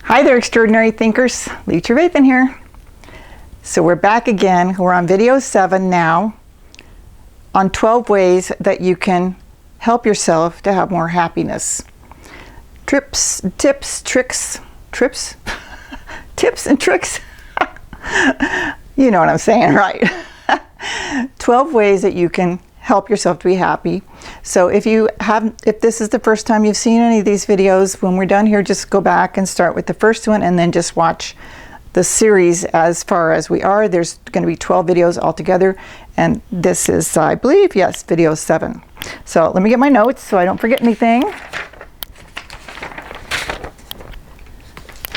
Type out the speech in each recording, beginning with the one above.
Hi there, extraordinary thinkers. Travathan here. So we're back again. We're on video 7 now on 12 ways that you can help yourself to have more happiness. Tips, tricks, tips and tricks. You know what I'm saying, right? 12 ways that you can help yourself to be happy. So if this is the first time you've seen any of these videos, when we're done here, just go back and start with the first one and then just watch the series as far as we are. There's going to be 12 videos altogether, and this is, I believe, yes, video 7. So let me get my notes so I don't forget anything.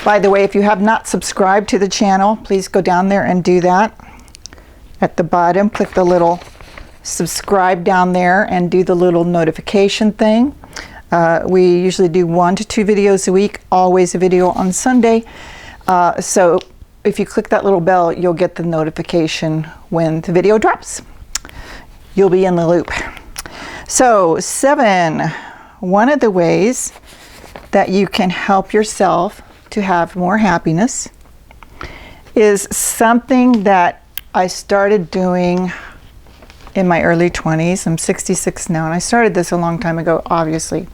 By the way, if you have not subscribed to the channel, please go down there and do that. At the bottom, click the little subscribe down there and do the little notification thing. We usually do 1 to 2 videos a week, always a video on Sunday. So if you click that little bell, you'll get the notification when the video drops. You'll be in the loop. So 7, one of the ways that you can help yourself to have more happiness is something that I started doing in my early 20s. I'm 66 now, and I started this a long time ago, obviously,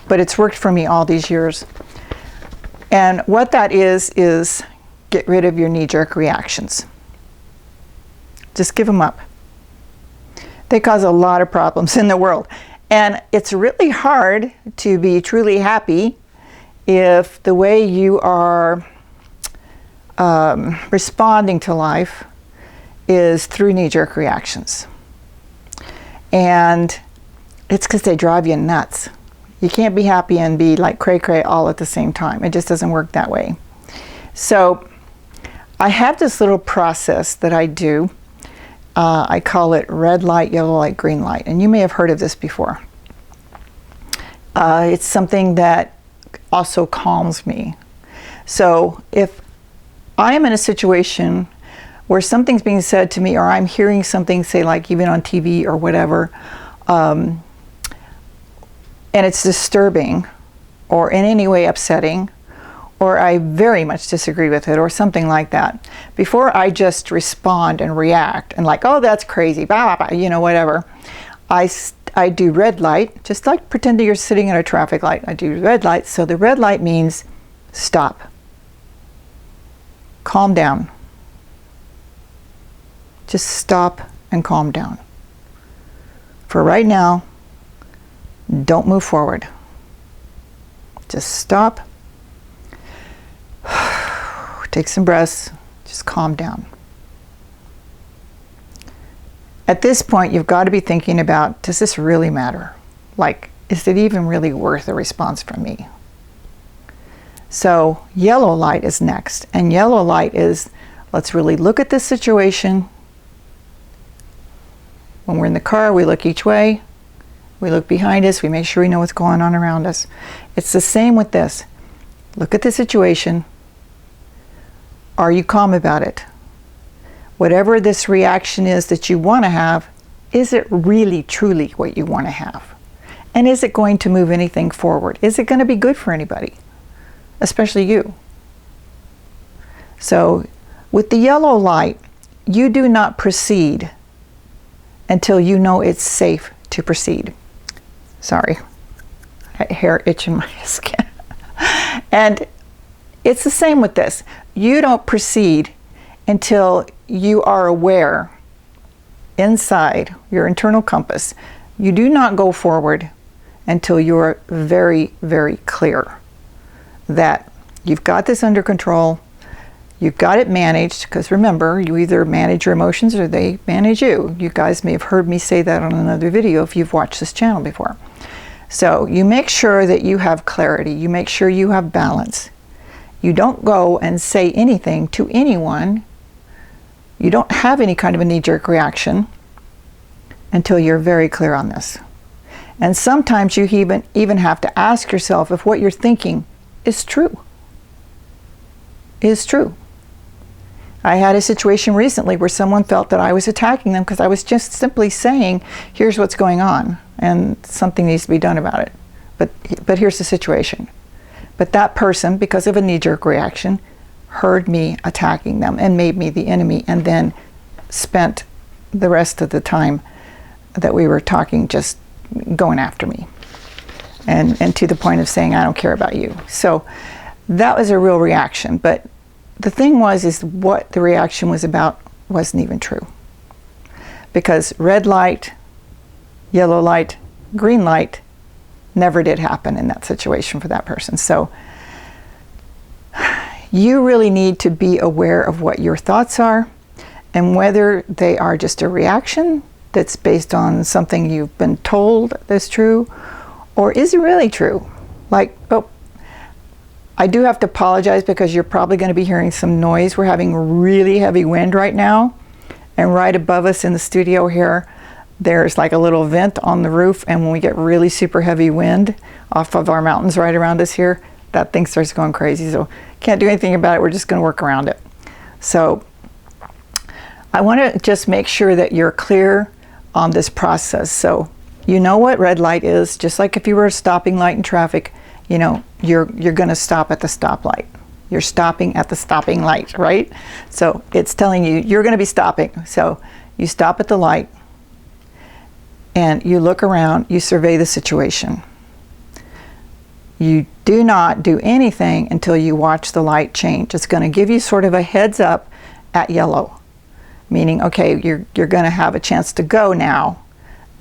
but it's worked for me all these years. And what that is get rid of your knee-jerk reactions. Just give them up. They cause a lot of problems in the world. And it's really hard to be truly happy if the way you are responding to life is through knee-jerk reactions. And it's because they drive you nuts. You can't be happy and be like cray-cray all at the same time. It just doesn't work that way. So I have this little process that I do. I call it red light, yellow light, green light. And you may have heard of this before. It's something that also calms me. So if I am in a situation where something's being said to me, or I'm hearing something, say like even on TV or whatever, and it's disturbing or in any way upsetting, or I very much disagree with it or something like that, before I just respond and react and like, oh, that's crazy, blah, blah, blah, you know, whatever, I do red light, just like pretending you're sitting at a traffic light. I do red light. So the red light means stop, calm down. Just stop and calm down. For right now, don't move forward. Just stop. Take some breaths. Just calm down. At this point, you've got to be thinking about, does this really matter? Like, is it even really worth a response from me? So yellow light is next. And yellow light is, let's really look at this situation. When we're in the car, we look each way. We look behind us. We make sure we know what's going on around us. It's the same with this. Look at the situation. Are you calm about it? Whatever this reaction is that you want to have, is it really, truly what you want to have? And is it going to move anything forward? Is it going to be good for anybody? Especially you. So with the yellow light, you do not proceed until you know it's safe to proceed. Sorry, hair itching my skin. And it's the same with this. You don't proceed until you are aware inside your internal compass. You do not go forward until you're very, very clear that you've got this under control. You've got it managed, because remember, you either manage your emotions or they manage you. You guys may have heard me say that on another video if you've watched this channel before. So you make sure that you have clarity. You make sure you have balance. You don't go and say anything to anyone. You don't have any kind of a knee-jerk reaction until you're very clear on this. And sometimes you even have to ask yourself if what you're thinking is true. Is true. I had a situation recently where someone felt that I was attacking them because I was just simply saying, here's what's going on and something needs to be done about it. But here's the situation. But that person, because of a knee-jerk reaction, heard me attacking them and made me the enemy, and then spent the rest of the time that we were talking just going after me, and to the point of saying, I don't care about you. So that was a real reaction. But the thing is what the reaction was about wasn't even true. Because red light, yellow light, green light never did happen in that situation for that person. So you really need to be aware of what your thoughts are and whether they are just a reaction that's based on something you've been told that's true, or is it really true? Like, oh, I do have to apologize because you're probably going to be hearing some noise. We're having really heavy wind right now, and right above us in the studio here, there's like a little vent on the roof, and when we get really super heavy wind off of our mountains right around us here, that thing starts going crazy. So can't do anything about it. We're just going to work around it. So I want to just make sure that you're clear on this process. So you know what red light is, just like if you were a stopping light in traffic, you know, you're going to stop at the stoplight. You're stopping at the stopping light, right? So it's telling you you're going to be stopping. So you stop at the light and you look around, you survey the situation. You do not do anything until you watch the light change. It's going to give you sort of a heads up at yellow, meaning, okay, you're going to have a chance to go now.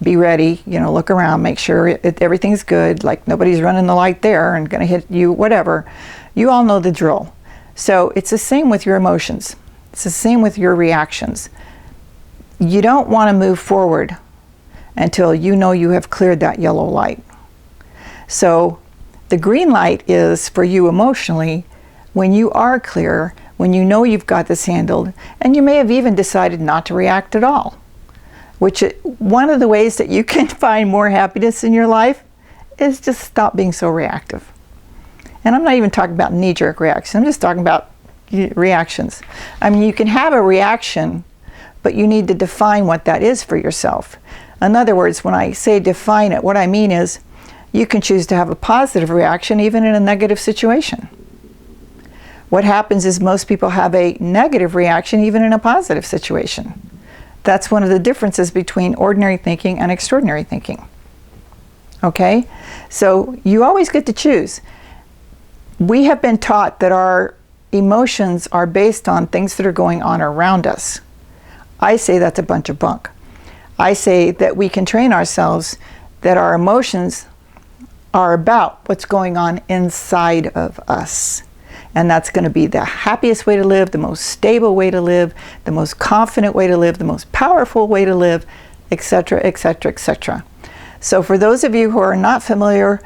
Be ready, you know, look around, make sure everything's good, like nobody's running the light there and going to hit you, whatever. You all know the drill. So it's the same with your emotions. It's the same with your reactions. You don't want to move forward until you know you have cleared that yellow light. So the green light is for you emotionally when you are clear, when you know you've got this handled, and you may have even decided not to react at all. Which one of the ways that you can find more happiness in your life is just stop being so reactive. And I'm not even talking about knee-jerk reactions. I'm just talking about reactions. I mean, you can have a reaction, but you need to define what that is for yourself. In other words, when I say define it, what I mean is you can choose to have a positive reaction even in a negative situation. What happens is most people have a negative reaction even in a positive situation. That's one of the differences between ordinary thinking and extraordinary thinking. Okay? So you always get to choose. We have been taught that our emotions are based on things that are going on around us. I say that's a bunch of bunk. I say that we can train ourselves that our emotions are about what's going on inside of us. And that's going to be the happiest way to live, the most stable way to live, the most confident way to live, the most powerful way to live, etc., etc., etc. So for those of you who are not familiar,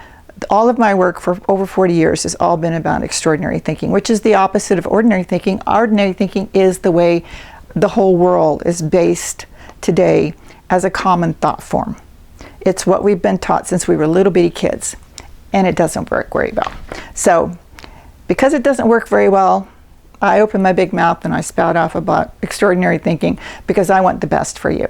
all of my work for over 40 years has all been about extraordinary thinking, which is the opposite of ordinary thinking. Ordinary thinking is the way the whole world is based today as a common thought form. It's what we've been taught since we were little bitty kids, and it doesn't work very well. So because it doesn't work very well, I open my big mouth and I spout off about extraordinary thinking because I want the best for you.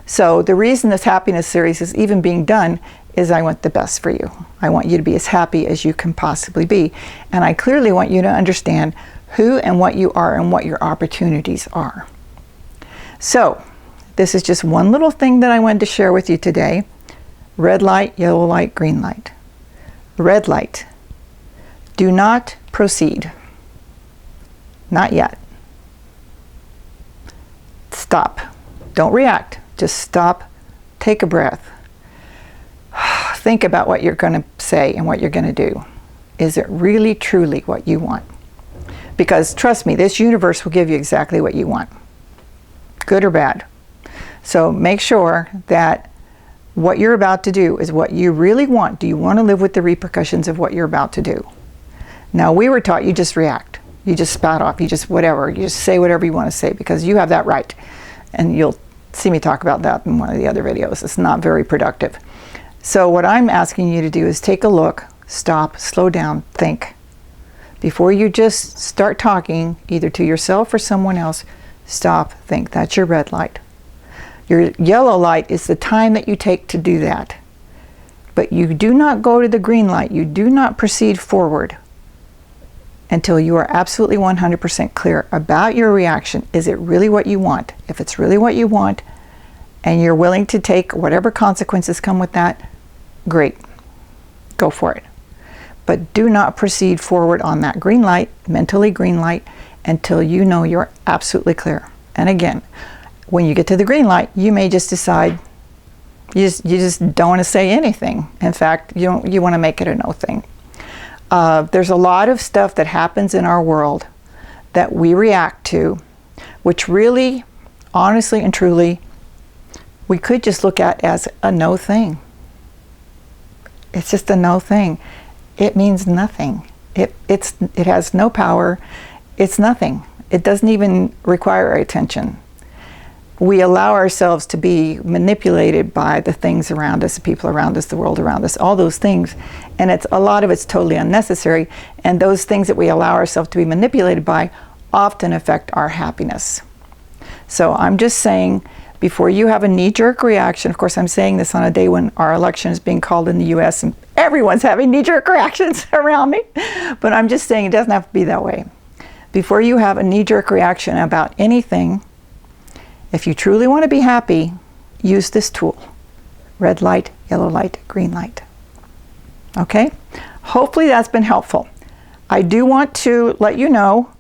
So the reason this happiness series is even being done is I want the best for you. I want you to be as happy as you can possibly be. And I clearly want you to understand who and what you are and what your opportunities are. So this is just one little thing that I wanted to share with you today. Red light, yellow light, green light. Red light. Do not proceed. Not yet. Stop. Don't react. Just stop. Take a breath. Think about what you're going to say and what you're going to do. Is it really, truly what you want? Because trust me, this universe will give you exactly what you want. Good or bad. So make sure that what you're about to do is what you really want. Do you want to live with the repercussions of what you're about to do? Now, we were taught you just react. You just spout off. You just whatever. You just say whatever you want to say because you have that right. And you'll see me talk about that in one of the other videos. It's not very productive. So what I'm asking you to do is take a look, stop, slow down, think. Before you just start talking, either to yourself or someone else, stop, think. That's your red light. Your yellow light is the time that you take to do that. But you do not go to the green light. You do not proceed forward until you are absolutely 100% clear about your reaction. Is it really what you want? If it's really what you want and you're willing to take whatever consequences come with that, great, go for it. But do not proceed forward on that green light, mentally green light, until you know you're absolutely clear. And again, when you get to the green light, you may just decide you just don't want to say anything. In fact, you want to make it a no thing. There's a lot of stuff that happens in our world that we react to, which really, honestly and truly, we could just look at as a no thing. It's just a no thing. It means nothing. It has no power. It's nothing. It doesn't even require our attention. We allow ourselves to be manipulated by the things around us, the people around us, the world around us, all those things. And a lot of it's totally unnecessary. And those things that we allow ourselves to be manipulated by often affect our happiness. So I'm just saying, before you have a knee-jerk reaction, of course I'm saying this on a day when our election is being called in the US and everyone's having knee-jerk reactions around me, but I'm just saying it doesn't have to be that way. Before you have a knee-jerk reaction about anything, if you truly want to be happy, use this tool. Red light, yellow light, green light. Okay? Hopefully that's been helpful. I do want to let you know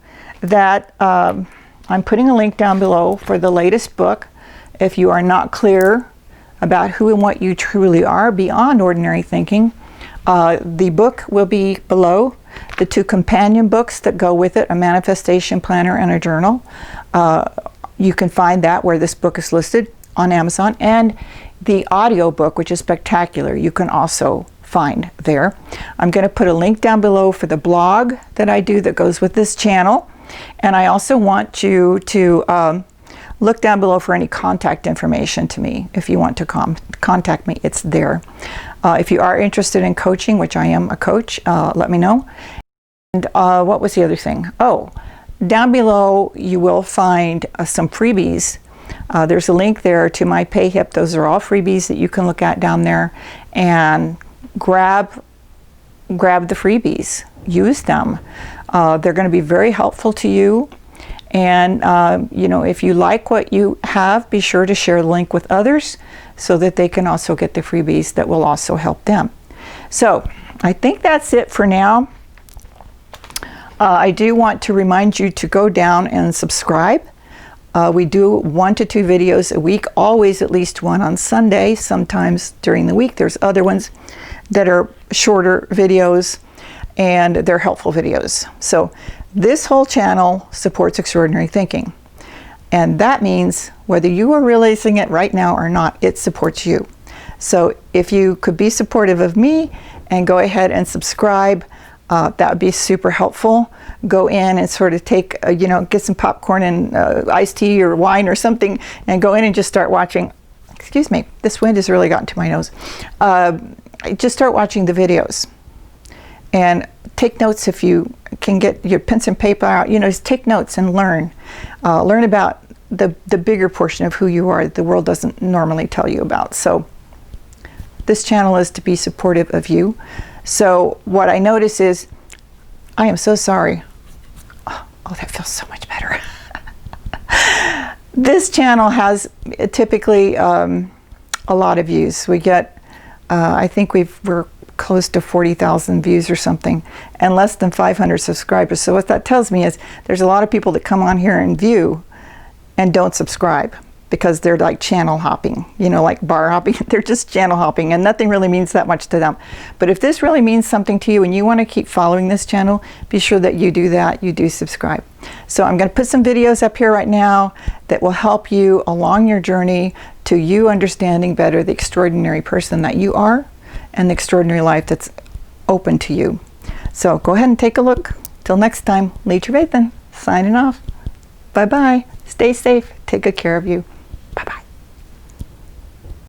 that I'm putting a link down below for the latest book. If you are not clear about who and what you truly are beyond ordinary thinking, the book will be below. The 2 companion books that go with it, a manifestation planner and a journal. You can find that where this book is listed on Amazon, and the audio book, which is spectacular, you can also find there. I'm going to put a link down below for the blog that I do that goes with this channel, and I also want you to look down below for any contact information to me. If you want to contact me, it's there. If you are interested in coaching, which I am a coach, let me know. And what was the other thing? Oh, down below you will find some freebies. There's a link there to my PayHip. Those are all freebies that you can look at down there and grab the freebies. Use them. They're going to be very helpful to you. And if you like what you have, be sure to share the link with others so that they can also get the freebies that will also help them. So I think that's it for now. I do want to remind you to go down and subscribe. We do 1 to 2 videos a week, always at least one on Sunday. Sometimes during the week there's other ones that are shorter videos, and they're helpful videos. So this whole channel supports extraordinary thinking. And that means whether you are realizing it right now or not, it supports you. So if you could be supportive of me and go ahead and subscribe, that would be super helpful. Go in and sort of take, get some popcorn and iced tea or wine or something and go in and just start watching. Excuse me, this wind has really gotten to my nose. Just start watching the videos. And take notes if you can get your pens and paper out. Just take notes and learn. Learn about the bigger portion of who you are that the world doesn't normally tell you about. So this channel is to be supportive of you. So what I notice is, I am so sorry. Oh, that feels so much better. This channel has typically a lot of views. We get, I think we're close to 40,000 views or something, and less than 500 subscribers. So what that tells me is there's a lot of people that come on here and view and don't subscribe because they're like channel hopping, like bar hopping. They're just channel hopping and nothing really means that much to them. But if this really means something to you and you want to keep following this channel, be sure that you do that, you do subscribe. So I'm going to put some videos up here right now that will help you along your journey to you understanding better the extraordinary person that you are and the extraordinary life that's open to you. So go ahead and take a look. Till next time, Travathan, signing off. Bye-bye. Stay safe. Take good care of you.